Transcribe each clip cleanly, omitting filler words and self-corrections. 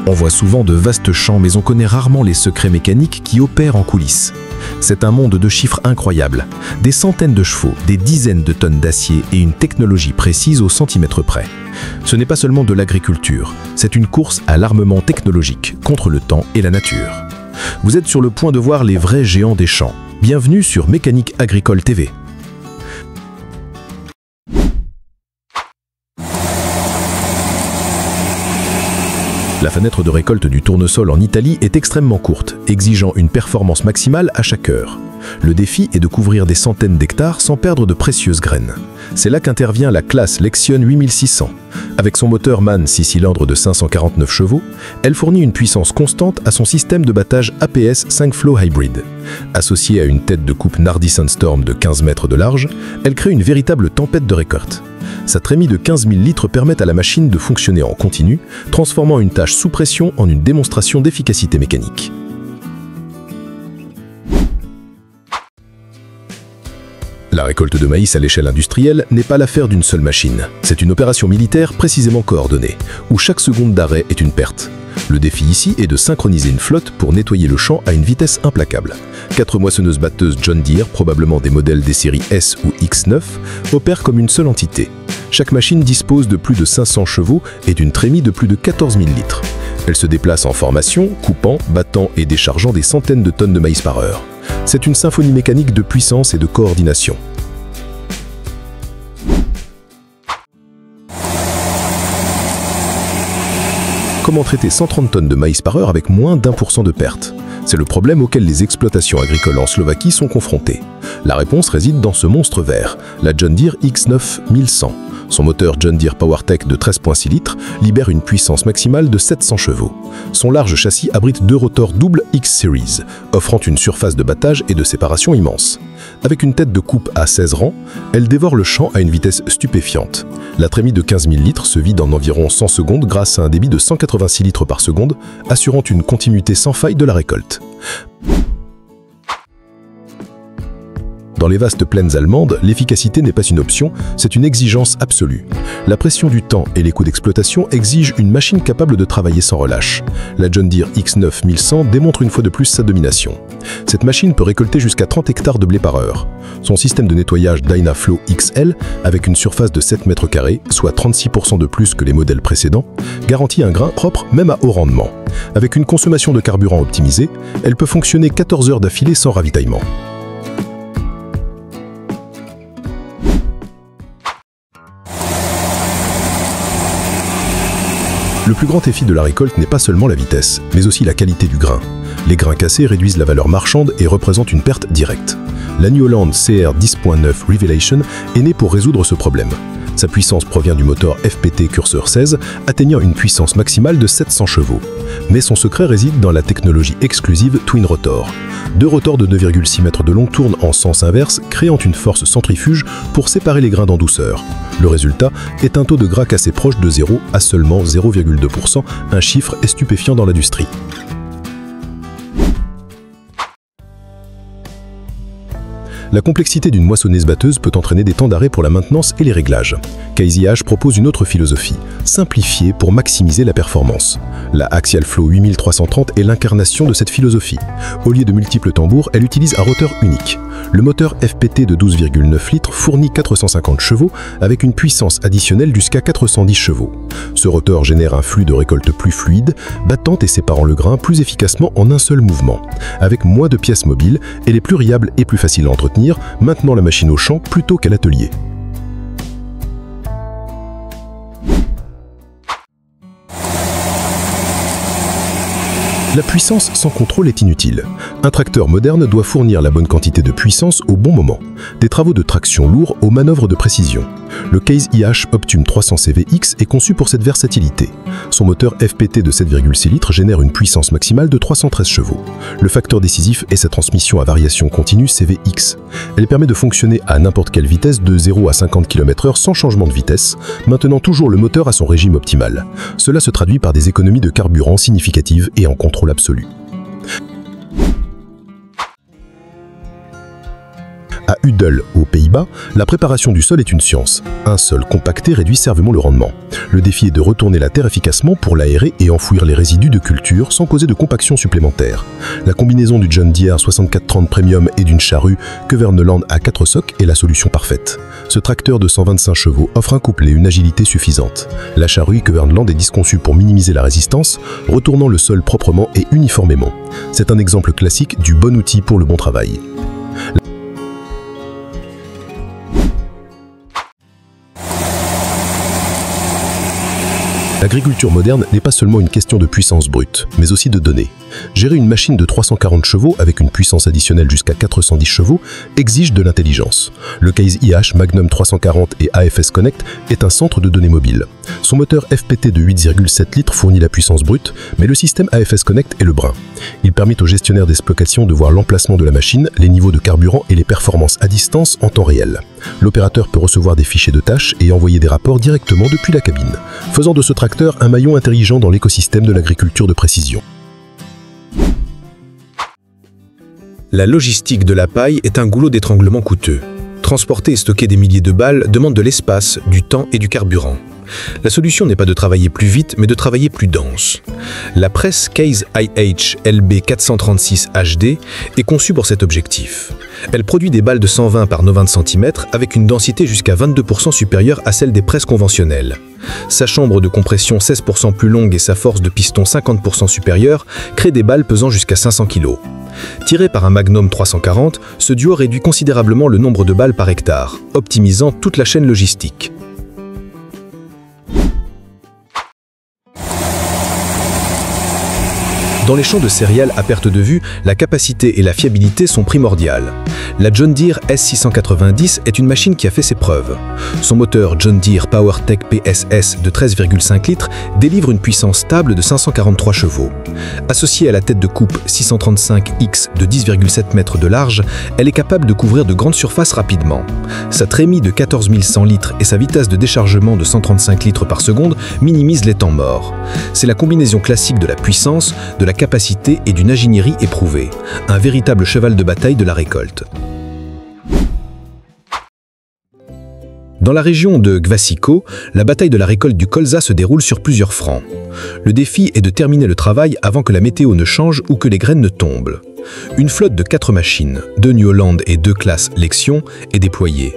On voit souvent de vastes champs, mais on connaît rarement les secrets mécaniques qui opèrent en coulisses. C'est un monde de chiffres incroyables, des centaines de chevaux, des dizaines de tonnes d'acier et une technologie précise au centimètre près. Ce n'est pas seulement de l'agriculture, c'est une course à l'armement technologique contre le temps et la nature. Vous êtes sur le point de voir les vrais géants des champs. Bienvenue sur Mécanique Agricole TV. La fenêtre de récolte du tournesol en Italie est extrêmement courte, exigeant une performance maximale à chaque heure. Le défi est de couvrir des centaines d'hectares sans perdre de précieuses graines. C'est là qu'intervient la classe Lexion 8600. Avec son moteur MAN 6 cylindres de 549 chevaux, elle fournit une puissance constante à son système de battage APS 5-Flow Hybrid. Associée à une tête de coupe Nardi Sandstorm de 15 mètres de large, elle crée une véritable tempête de récolte. Sa trémie de 15 000 litres permet à la machine de fonctionner en continu, transformant une tâche sous pression en une démonstration d'efficacité mécanique. La récolte de maïs à l'échelle industrielle n'est pas l'affaire d'une seule machine. C'est une opération militaire précisément coordonnée, où chaque seconde d'arrêt est une perte. Le défi ici est de synchroniser une flotte pour nettoyer le champ à une vitesse implacable. 4 moissonneuses-batteuses John Deere, probablement des modèles des séries S ou X9, opèrent comme une seule entité. Chaque machine dispose de plus de 500 chevaux et d'une trémie de plus de 14 000 litres. Elle se déplace en formation, coupant, battant et déchargeant des centaines de tonnes de maïs par heure. C'est une symphonie mécanique de puissance et de coordination. Comment traiter 130 tonnes de maïs par heure avec moins d'1% de perte? C'est le problème auquel les exploitations agricoles en Slovaquie sont confrontées. La réponse réside dans ce monstre vert, la John Deere X9 1100. Son moteur John Deere PowerTech de 13,6 litres libère une puissance maximale de 700 chevaux. Son large châssis abrite 2 rotors double X-Series, offrant une surface de battage et de séparation immense. Avec une tête de coupe à 16 rangs, elle dévore le champ à une vitesse stupéfiante. La trémie de 15 000 litres se vide en environ 100 secondes grâce à un débit de 186 litres par seconde, assurant une continuité sans faille de la récolte. Dans les vastes plaines allemandes, l'efficacité n'est pas une option, c'est une exigence absolue. La pression du temps et les coûts d'exploitation exigent une machine capable de travailler sans relâche. La John Deere X9 1100 démontre une fois de plus sa domination. Cette machine peut récolter jusqu'à 30 hectares de blé par heure. Son système de nettoyage DynaFlow XL, avec une surface de 7 mètres carrés, soit 36% de plus que les modèles précédents, garantit un grain propre même à haut rendement. Avec une consommation de carburant optimisée, elle peut fonctionner 14 heures d'affilée sans ravitaillement. Le plus grand défi de la récolte n'est pas seulement la vitesse, mais aussi la qualité du grain. Les grains cassés réduisent la valeur marchande et représentent une perte directe. La New Holland CR 10.9 Revelation est née pour résoudre ce problème. Sa puissance provient du moteur FPT Cursor 16, atteignant une puissance maximale de 700 chevaux. Mais son secret réside dans la technologie exclusive Twin Rotor. 2 rotors de 2,6 mètres de long tournent en sens inverse, créant une force centrifuge pour séparer les grains en douceur. Le résultat est un taux de gras cassé proche de 0 à seulement 0,2%, un chiffre stupéfiant dans l'industrie. La complexité d'une moissonneuse-batteuse peut entraîner des temps d'arrêt pour la maintenance et les réglages. Casey H propose une autre philosophie, simplifier pour maximiser la performance. La Axial Flow 8330 est l'incarnation de cette philosophie. Au lieu de multiples tambours, elle utilise un roteur unique. Le moteur FPT de 12,9 litres fournit 450 chevaux avec une puissance additionnelle jusqu'à 410 chevaux. Ce roteur génère un flux de récolte plus fluide, battant et séparant le grain plus efficacement en un seul mouvement. Avec moins de pièces mobiles, elle est plus riable et plus facile à entretenir, maintenant la machine au champ plutôt qu'à l'atelier. La puissance sans contrôle est inutile. Un tracteur moderne doit fournir la bonne quantité de puissance au bon moment. Des travaux de traction lourds aux manœuvres de précision. Le Case IH Optum 300 CVX est conçu pour cette versatilité. Son moteur FPT de 7,6 litres génère une puissance maximale de 313 chevaux. Le facteur décisif est sa transmission à variation continue CVX. Elle permet de fonctionner à n'importe quelle vitesse de 0 à 50 km/h sans changement de vitesse, maintenant toujours le moteur à son régime optimal. Cela se traduit par des économies de carburant significatives et en contrôle absolu. À Udel aux Pays-Bas, la préparation du sol est une science. Un sol compacté réduit sévèrement le rendement. Le défi est de retourner la terre efficacement pour l'aérer et enfouir les résidus de culture sans causer de compaction supplémentaire. La combinaison du John Deere 6430 Premium et d'une charrue Kverneland à 4 socs est la solution parfaite. Ce tracteur de 125 chevaux offre un couple et une agilité suffisante. La charrue Kverneland est disconçue pour minimiser la résistance, retournant le sol proprement et uniformément. C'est un exemple classique du bon outil pour le bon travail. L'agriculture moderne n'est pas seulement une question de puissance brute, mais aussi de données. Gérer une machine de 340 chevaux avec une puissance additionnelle jusqu'à 410 chevaux exige de l'intelligence. Le Case IH Magnum 340 et AFS Connect est un centre de données mobile. Son moteur FPT de 8,7 litres fournit la puissance brute, mais le système AFS Connect est le brin. Il permet au gestionnaire d'exploitation de voir l'emplacement de la machine, les niveaux de carburant et les performances à distance en temps réel. L'opérateur peut recevoir des fichiers de tâches et envoyer des rapports directement depuis la cabine, faisant de ce tracteur un maillon intelligent dans l'écosystème de l'agriculture de précision. La logistique de la paille est un goulot d'étranglement coûteux. Transporter et stocker des milliers de balles demande de l'espace, du temps et du carburant. La solution n'est pas de travailler plus vite, mais de travailler plus dense. La presse Case IH LB436 HD est conçue pour cet objectif. Elle produit des balles de 120 par 90 cm avec une densité jusqu'à 22% supérieure à celle des presses conventionnelles. Sa chambre de compression 16% plus longue et sa force de piston 50% supérieure créent des balles pesant jusqu'à 500 kg. Tiré par un Magnum 340, ce duo réduit considérablement le nombre de balles par hectare, optimisant toute la chaîne logistique. Dans les champs de céréales à perte de vue, la capacité et la fiabilité sont primordiales. La John Deere S690 est une machine qui a fait ses preuves. Son moteur John Deere PowerTech PSS de 13,5 litres délivre une puissance stable de 543 chevaux. Associée à la tête de coupe 635X de 10,7 mètres de large, elle est capable de couvrir de grandes surfaces rapidement. Sa trémie de 14 100 litres et sa vitesse de déchargement de 135 litres par seconde minimisent les temps morts. C'est la combinaison classique de la puissance, de la capacité et d'une ingénierie éprouvée. Un véritable cheval de bataille de la récolte. Dans la région de Gvasiko, la bataille de la récolte du colza se déroule sur plusieurs fronts. Le défi est de terminer le travail avant que la météo ne change ou que les graines ne tombent. Une flotte de 4 machines, 2 New Holland et 2 classes Lexion, est déployée.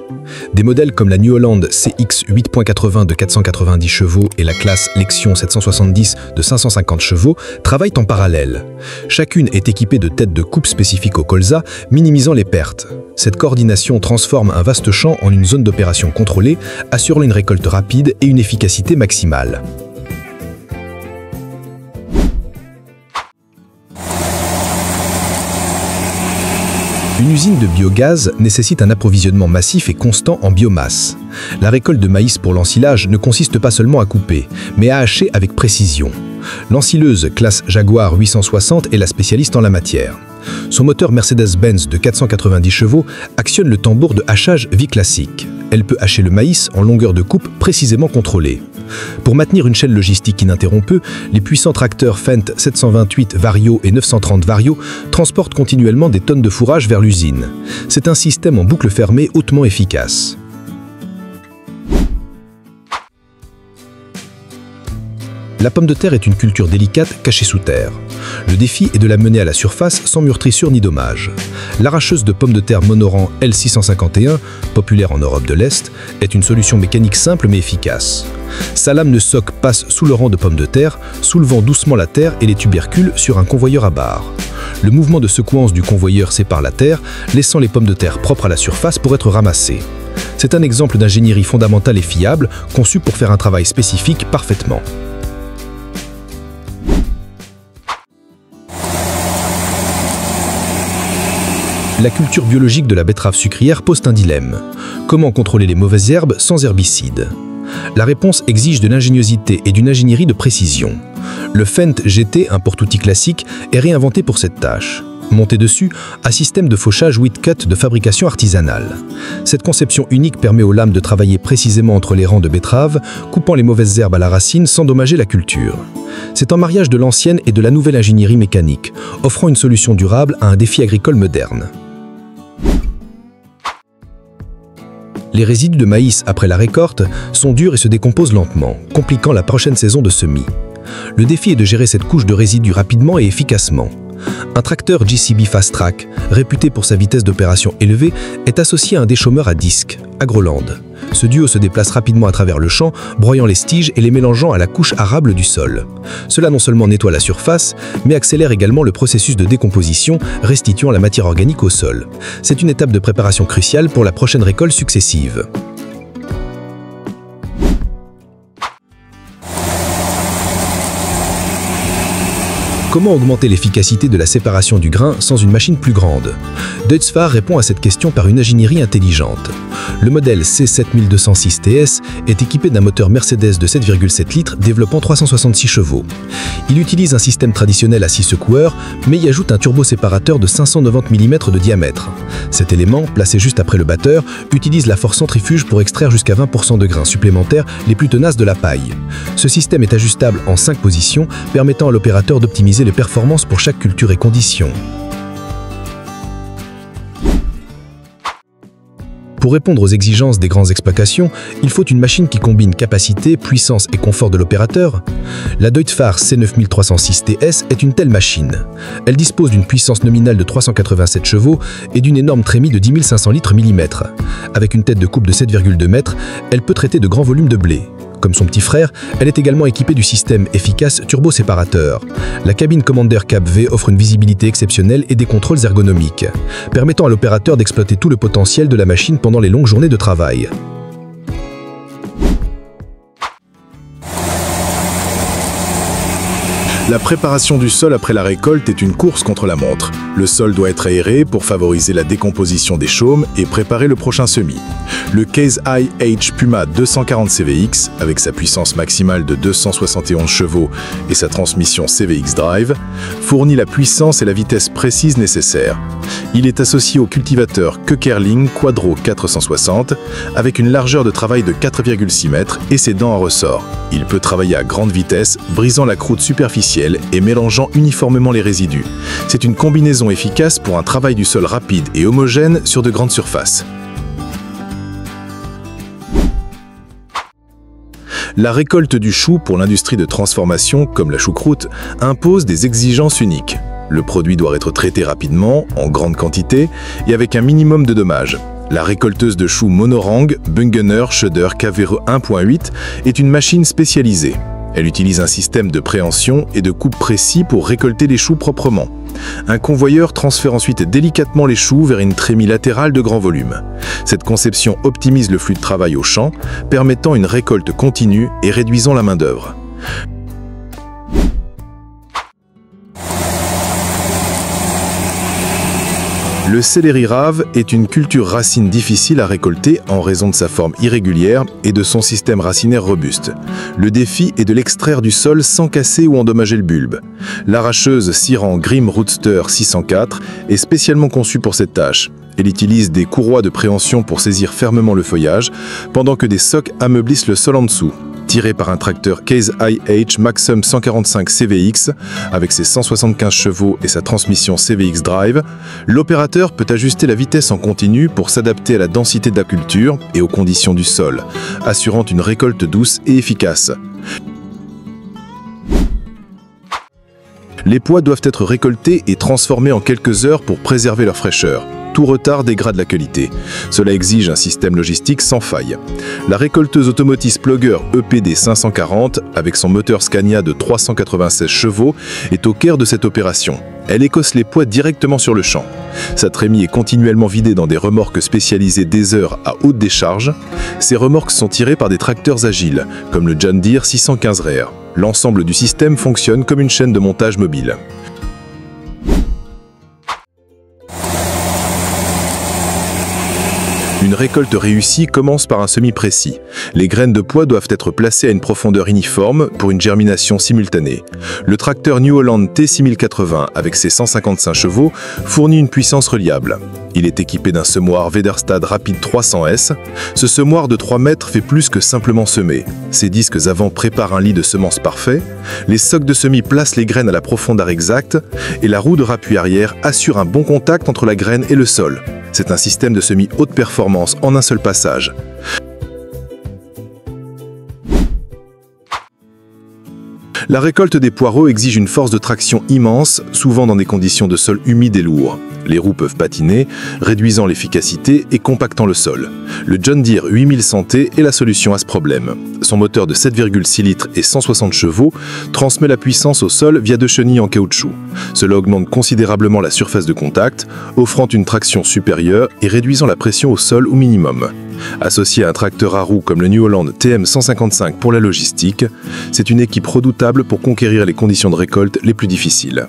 Des modèles comme la New Holland CX 8.80 de 490 chevaux et la classe Lexion 770 de 550 chevaux travaillent en parallèle. Chacune est équipée de têtes de coupe spécifiques au colza, minimisant les pertes. Cette coordination transforme un vaste champ en une zone d'opération contrôlée, assurant une récolte rapide et une efficacité maximale. Une usine de biogaz nécessite un approvisionnement massif et constant en biomasse. La récolte de maïs pour l'ensilage ne consiste pas seulement à couper, mais à hacher avec précision. L'ensileuse classe Jaguar 860 est la spécialiste en la matière. Son moteur Mercedes-Benz de 490 chevaux actionne le tambour de hachage vie classique. Elle peut hacher le maïs en longueur de coupe précisément contrôlée. Pour maintenir une chaîne logistique ininterrompue, les puissants tracteurs Fendt 728 Vario et 930 Vario transportent continuellement des tonnes de fourrage vers l'usine. C'est un système en boucle fermée hautement efficace. La pomme de terre est une culture délicate cachée sous terre. Le défi est de la mener à la surface sans meurtrissure ni dommage. L'arracheuse de pommes de terre monorang L651, populaire en Europe de l'Est, est une solution mécanique simple mais efficace. Sa lame de soc passe sous le rang de pommes de terre, soulevant doucement la terre et les tubercules sur un convoyeur à barre. Le mouvement de secouance du convoyeur sépare la terre, laissant les pommes de terre propres à la surface pour être ramassées. C'est un exemple d'ingénierie fondamentale et fiable, conçu pour faire un travail spécifique parfaitement. La culture biologique de la betterave sucrière pose un dilemme. Comment contrôler les mauvaises herbes sans herbicides? La réponse exige de l'ingéniosité et d'une ingénierie de précision. Le Fendt GT, un porte-outil classique, est réinventé pour cette tâche. Monté dessus, un système de fauchage Whitcut de fabrication artisanale. Cette conception unique permet aux lames de travailler précisément entre les rangs de betteraves, coupant les mauvaises herbes à la racine sans dommager la culture. C'est un mariage de l'ancienne et de la nouvelle ingénierie mécanique, offrant une solution durable à un défi agricole moderne. Les résidus de maïs après la récolte sont durs et se décomposent lentement, compliquant la prochaine saison de semis. Le défi est de gérer cette couche de résidus rapidement et efficacement. Un tracteur JCB Fast Track, réputé pour sa vitesse d'opération élevée, est associé à un déchaumeur à disque, Agroland. Ce duo se déplace rapidement à travers le champ, broyant les tiges et les mélangeant à la couche arable du sol. Cela non seulement nettoie la surface, mais accélère également le processus de décomposition, restituant la matière organique au sol. C'est une étape de préparation cruciale pour la prochaine récolte successive. Comment augmenter l'efficacité de la séparation du grain sans une machine plus grande? Deutz-Fahr répond à cette question par une ingénierie intelligente. Le modèle C7206 TS est équipé d'un moteur Mercedes de 7,7 litres développant 366 chevaux. Il utilise un système traditionnel à 6 secoueurs, mais y ajoute un turboséparateur de 590 mm de diamètre. Cet élément, placé juste après le batteur, utilise la force centrifuge pour extraire jusqu'à 20% de grains supplémentaires les plus tenaces de la paille. Ce système est ajustable en 5 positions, permettant à l'opérateur d'optimiser les performances pour chaque culture et condition. Pour répondre aux exigences des grandes exploitations, il faut une machine qui combine capacité, puissance et confort de l'opérateur. La Deutz-Fahr C9306 TS est une telle machine. Elle dispose d'une puissance nominale de 387 chevaux et d'une énorme trémie de 10 500 litres millimètres. Avec une tête de coupe de 7,2 mètres, elle peut traiter de grands volumes de blé. Comme son petit frère, elle est également équipée du système efficace turboséparateur. La cabine Commander Cap V offre une visibilité exceptionnelle et des contrôles ergonomiques, permettant à l'opérateur d'exploiter tout le potentiel de la machine pendant les longues journées de travail. La préparation du sol après la récolte est une course contre la montre. Le sol doit être aéré pour favoriser la décomposition des chaumes et préparer le prochain semis. Le Case IH Puma 240 CVX, avec sa puissance maximale de 271 chevaux et sa transmission CVX Drive, fournit la puissance et la vitesse précise nécessaires. Il est associé au cultivateur Köckerling Quadro 460, avec une largeur de travail de 4,6 mètres et ses dents à ressort. Il peut travailler à grande vitesse, brisant la croûte superficielle et mélangeant uniformément les résidus. C'est une combinaison efficace pour un travail du sol rapide et homogène sur de grandes surfaces. La récolte du chou pour l'industrie de transformation, comme la choucroute, impose des exigences uniques. Le produit doit être traité rapidement, en grande quantité et avec un minimum de dommages. La récolteuse de choux Monorang Bungener Schöder KVR 1.8 est une machine spécialisée. Elle utilise un système de préhension et de coupe précis pour récolter les choux proprement. Un convoyeur transfère ensuite délicatement les choux vers une trémie latérale de grand volume. Cette conception optimise le flux de travail au champ, permettant une récolte continue et réduisant la main-d'œuvre. Le céleri rave est une culture racine difficile à récolter en raison de sa forme irrégulière et de son système racinaire robuste. Le défi est de l'extraire du sol sans casser ou endommager le bulbe. L'arracheuse Siran Grim Rootster 604 est spécialement conçue pour cette tâche. Elle utilise des courroies de préhension pour saisir fermement le feuillage, pendant que des socs ameublissent le sol en dessous. Tiré par un tracteur Case IH Maxum 145 CVX avec ses 175 chevaux et sa transmission CVX Drive, l'opérateur peut ajuster la vitesse en continu pour s'adapter à la densité de la culture et aux conditions du sol, assurant une récolte douce et efficace. Les pois doivent être récoltés et transformés en quelques heures pour préserver leur fraîcheur. Tout retard dégrade la qualité. Cela exige un système logistique sans faille. La récolteuse automotive Plugger EPD 540, avec son moteur Scania de 396 chevaux, est au cœur de cette opération. Elle écosse les pois directement sur le champ. Sa trémie est continuellement vidée dans des remorques spécialisées des heures à haute décharge. Ces remorques sont tirées par des tracteurs agiles, comme le John Deere 615 RR. L'ensemble du système fonctionne comme une chaîne de montage mobile. Une récolte réussie commence par un semis précis. Les graines de pois doivent être placées à une profondeur uniforme pour une germination simultanée. Le tracteur New Holland T6080 avec ses 155 chevaux fournit une puissance reliable. Il est équipé d'un semoir Vederstad Rapid 300S. Ce semoir de 3 mètres fait plus que simplement semer. Ses disques avant préparent un lit de semences parfait. Les socs de semis placent les graines à la profondeur exacte et la roue de rappui arrière assure un bon contact entre la graine et le sol. C'est un système de semis haute performance en un seul passage. La récolte des poireaux exige une force de traction immense, souvent dans des conditions de sol humide et lourd. Les roues peuvent patiner, réduisant l'efficacité et compactant le sol. Le John Deere 8100T est la solution à ce problème. Son moteur de 7,6 litres et 160 chevaux transmet la puissance au sol via deux chenilles en caoutchouc. Cela augmente considérablement la surface de contact, offrant une traction supérieure et réduisant la pression au sol au minimum. Associé à un tracteur à roues comme le New Holland TM155 pour la logistique, c'est une équipe redoutable pour conquérir les conditions de récolte les plus difficiles.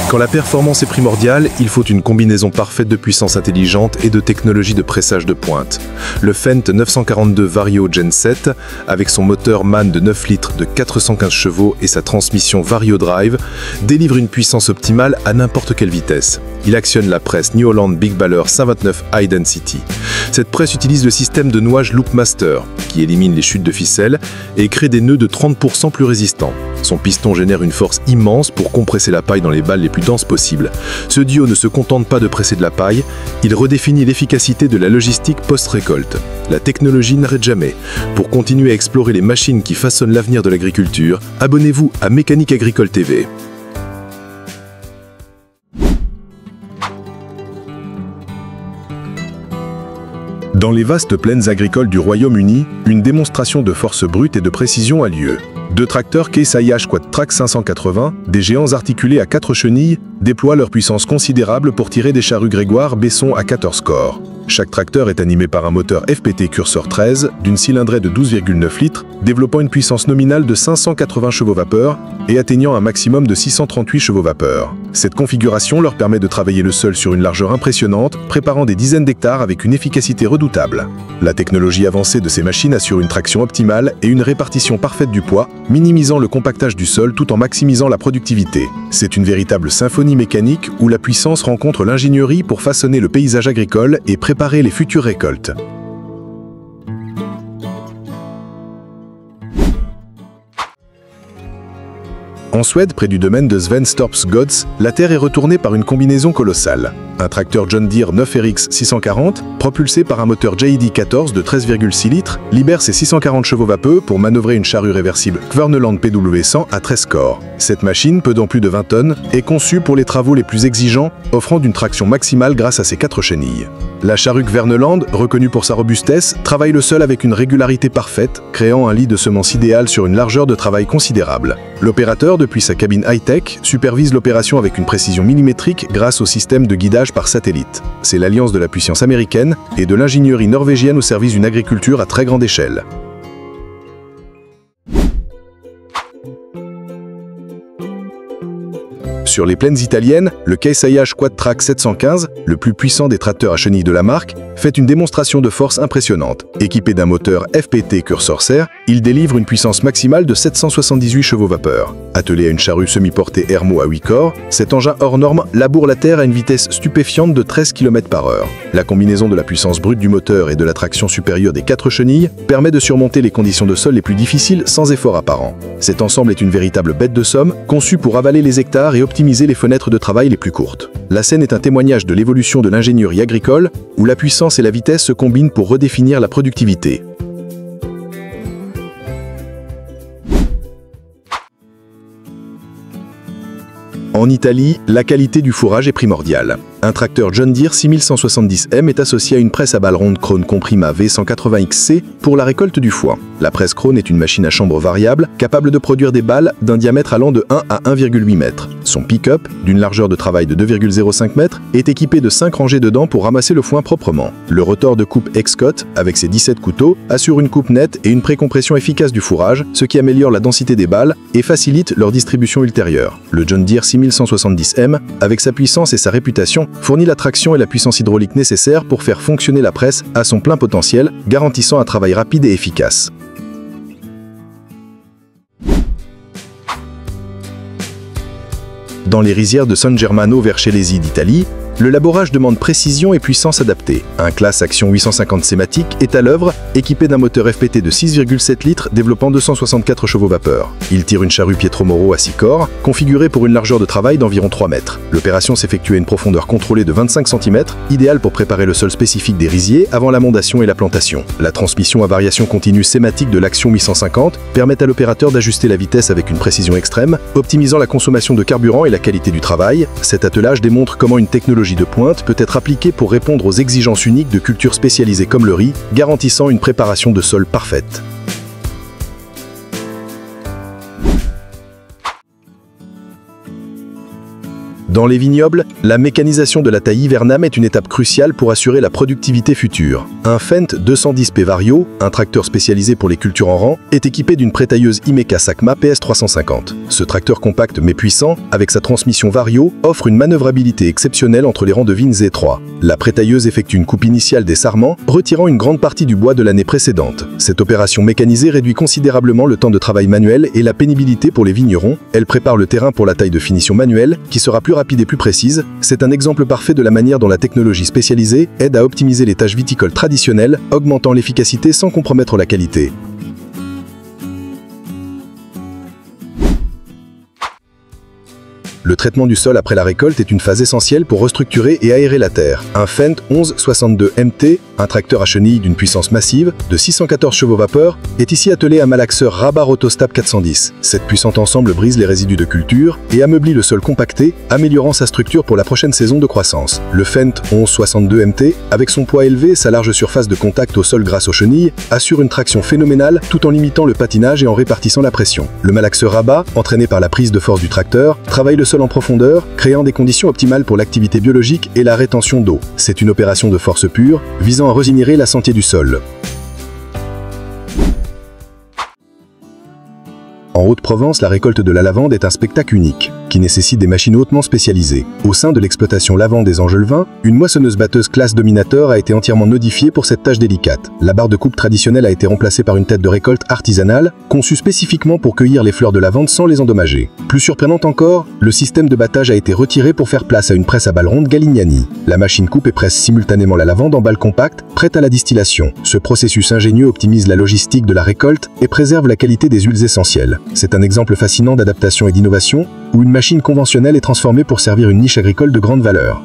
Quand la performance est primordiale, il faut une combinaison parfaite de puissance intelligente et de technologie de pressage de pointe. Le Fendt 942 Vario Gen 7, avec son moteur MAN de 9 litres de 415 chevaux et sa transmission Vario Drive, délivre une puissance optimale à n'importe quelle vitesse. Il actionne la presse New Holland Big Baller 529 High Density. Cette presse utilise le système de nouage Loopmaster, qui élimine les chutes de ficelle et crée des nœuds de 30% plus résistants. Son piston génère une force immense pour compresser la paille dans les balles les plus denses possibles. Ce duo ne se contente pas de presser de la paille, il redéfinit l'efficacité de la logistique post-récolte. La technologie n'arrête jamais. Pour continuer à explorer les machines qui façonnent l'avenir de l'agriculture, abonnez-vous à Mécanique Agricole TV. Dans les vastes plaines agricoles du Royaume-Uni, une démonstration de force brute et de précision a lieu. Deux tracteurs Case IH Quad-Track 580, des géants articulés à 4 chenilles, déploient leur puissance considérable pour tirer des charrues Grégoire Besson à 14 corps. Chaque tracteur est animé par un moteur FPT Cursor 13 d'une cylindrée de 12,9 litres, développant une puissance nominale de 580 chevaux-vapeur et atteignant un maximum de 638 chevaux-vapeur. Cette configuration leur permet de travailler le sol sur une largeur impressionnante, préparant des dizaines d'hectares avec une efficacité redoutable. La technologie avancée de ces machines assure une traction optimale et une répartition parfaite du poids, minimisant le compactage du sol tout en maximisant la productivité. C'est une véritable symphonie mécanique où la puissance rencontre l'ingénierie pour façonner le paysage agricole et préparer les futures récoltes. En Suède, près du domaine de Svenstorps Gods, la terre est retournée par une combinaison colossale. Un tracteur John Deere 9RX 640, propulsé par un moteur JD 14 de 13,6 litres, libère ses 640 chevaux-vapeur pour manœuvrer une charrue réversible Kverneland PW100 à 13 corps. Cette machine, pesant plus de 20 tonnes, est conçue pour les travaux les plus exigeants, offrant une traction maximale grâce à ses 4 chenilles. La charrue Kverneland, reconnue pour sa robustesse, travaille le sol avec une régularité parfaite, créant un lit de semences idéal sur une largeur de travail considérable. L'opérateur, depuis sa cabine high-tech, supervise l'opération avec une précision millimétrique grâce au système de guidage par satellite. C'est l'alliance de la puissance américaine et de l'ingénierie norvégienne au service d'une agriculture à très grande échelle. Sur les plaines italiennes, le Case IH Quad-Track 715, le plus puissant des tracteurs à chenilles de la marque, fait une démonstration de force impressionnante. Équipé d'un moteur FPT Cursor serre, il délivre une puissance maximale de 778 chevaux-vapeur. Attelé à une charrue semi-portée Hermo à 8 corps, cet engin hors norme laboure la terre à une vitesse stupéfiante de 13 km/h. La combinaison de la puissance brute du moteur et de la traction supérieure des 4 chenilles permet de surmonter les conditions de sol les plus difficiles sans effort apparent. Cet ensemble est une véritable bête de somme, conçue pour avaler les hectares et optimiser les fenêtres de travail les plus courtes. La scène est un témoignage de l'évolution de l'ingénierie agricole, où la puissance et la vitesse se combinent pour redéfinir la productivité. En Italie, la qualité du fourrage est primordiale. Un tracteur John Deere 6170M est associé à une presse à balles rondes Krone Comprima V180XC pour la récolte du foin. La presse Krone est une machine à chambre variable capable de produire des balles d'un diamètre allant de 1 à 1,8 m. Son pick-up, d'une largeur de travail de 2,05 m, est équipé de 5 rangées de dents pour ramasser le foin proprement. Le rotor de coupe Excott, avec ses 17 couteaux, assure une coupe nette et une précompression efficace du fourrage, ce qui améliore la densité des balles et facilite leur distribution ultérieure. Le John Deere 6170M, avec sa puissance et sa réputation, fournit la traction et la puissance hydraulique nécessaires pour faire fonctionner la presse à son plein potentiel, garantissant un travail rapide et efficace. Dans les rizières de San Germano vers Schelesi d'Italie, Le labourage demande précision et puissance adaptée. Un classe action 850 Sématic est à l'œuvre, équipé d'un moteur FPT de 6,7 litres développant 264 chevaux vapeur. Il tire une charrue Pietro Moro à 6 corps, configurée pour une largeur de travail d'environ 3 mètres. L'opération s'effectue à une profondeur contrôlée de 25 cm, idéale pour préparer le sol spécifique des riziers avant l'amondation et la plantation. La transmission à variation continue Sématic de l'action 850 permet à l'opérateur d'ajuster la vitesse avec une précision extrême, optimisant la consommation de carburant et la qualité du travail. Cet attelage démontre comment une technologie de pointe peut être appliquée pour répondre aux exigences uniques de cultures spécialisées comme le riz, garantissant une préparation de sol parfaite. Dans les vignobles, la mécanisation de la taille hivername est une étape cruciale pour assurer la productivité future. Un Fendt 210P Vario, un tracteur spécialisé pour les cultures en rang, est équipé d'une prétailleuse Imeca Sacma PS350. Ce tracteur compact mais puissant, avec sa transmission Vario, offre une manœuvrabilité exceptionnelle entre les rangs de vignes étroits. La prétailleuse effectue une coupe initiale des sarments, retirant une grande partie du bois de l'année précédente. Cette opération mécanisée réduit considérablement le temps de travail manuel et la pénibilité pour les vignerons. Elle prépare le terrain pour la taille de finition manuelle, qui sera plus rapide et plus précise. C'est un exemple parfait de la manière dont la technologie spécialisée aide à optimiser les tâches viticoles traditionnelles, augmentant l'efficacité sans compromettre la qualité. Le traitement du sol après la récolte est une phase essentielle pour restructurer et aérer la terre. Un Fendt 1162 MT, un tracteur à chenilles d'une puissance massive, de 614 chevaux vapeur, est ici attelé à malaxeur Rabat Rotostab 410. Cette puissante ensemble brise les résidus de culture et ameublit le sol compacté, améliorant sa structure pour la prochaine saison de croissance. Le Fendt 1162 MT, avec son poids élevé et sa large surface de contact au sol grâce aux chenilles, assure une traction phénoménale tout en limitant le patinage et en répartissant la pression. Le malaxeur Rabat, entraîné par la prise de force du tracteur, travaille le sol en profondeur, créant des conditions optimales pour l'activité biologique et la rétention d'eau. C'est une opération de force pure, visant à régénérer la santé du sol. En Haute-Provence, la récolte de la lavande est un spectacle unique, qui nécessite des machines hautement spécialisées. Au sein de l'exploitation lavande des Angevins, une moissonneuse-batteuse classe Dominator a été entièrement modifiée pour cette tâche délicate. La barre de coupe traditionnelle a été remplacée par une tête de récolte artisanale, conçue spécifiquement pour cueillir les fleurs de lavande sans les endommager. Plus surprenant encore, le système de battage a été retiré pour faire place à une presse à balles rondes Galignani. La machine coupe et presse simultanément la lavande en balles compactes, prête à la distillation. Ce processus ingénieux optimise la logistique de la récolte et préserve la qualité des huiles essentielles. C'est un exemple fascinant d'adaptation et d'innovation, où une machine conventionnelle est transformée pour servir une niche agricole de grande valeur.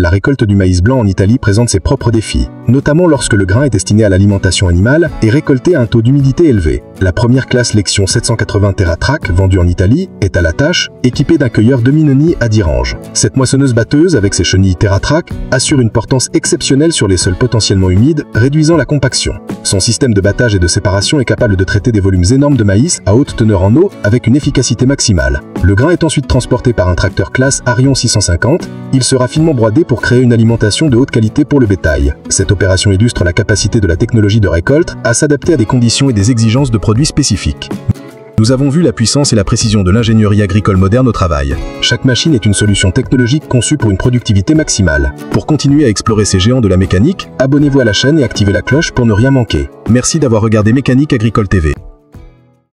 La récolte du maïs blanc en Italie présente ses propres défis, notamment lorsque le grain est destiné à l'alimentation animale et récolté à un taux d'humidité élevé. La première classe Lexion 780 TerraTrack, vendue en Italie, est à la tâche, équipée d'un cueilleur demi-noni à 10 ranges. Cette moissonneuse-batteuse, avec ses chenilles TerraTrack, assure une portance exceptionnelle sur les sols potentiellement humides, réduisant la compaction. Son système de battage et de séparation est capable de traiter des volumes énormes de maïs à haute teneur en eau avec une efficacité maximale. Le grain est ensuite transporté par un tracteur classe Arion 650. Il sera finement broyé pour créer une alimentation de haute qualité pour le bétail. Cette opération illustre la capacité de la technologie de récolte à s'adapter à des conditions et des exigences de produits spécifiques. Nous avons vu la puissance et la précision de l'ingénierie agricole moderne au travail. Chaque machine est une solution technologique conçue pour une productivité maximale. Pour continuer à explorer ces géants de la mécanique, abonnez-vous à la chaîne et activez la cloche pour ne rien manquer. Merci d'avoir regardé Mécanique Agricole TV.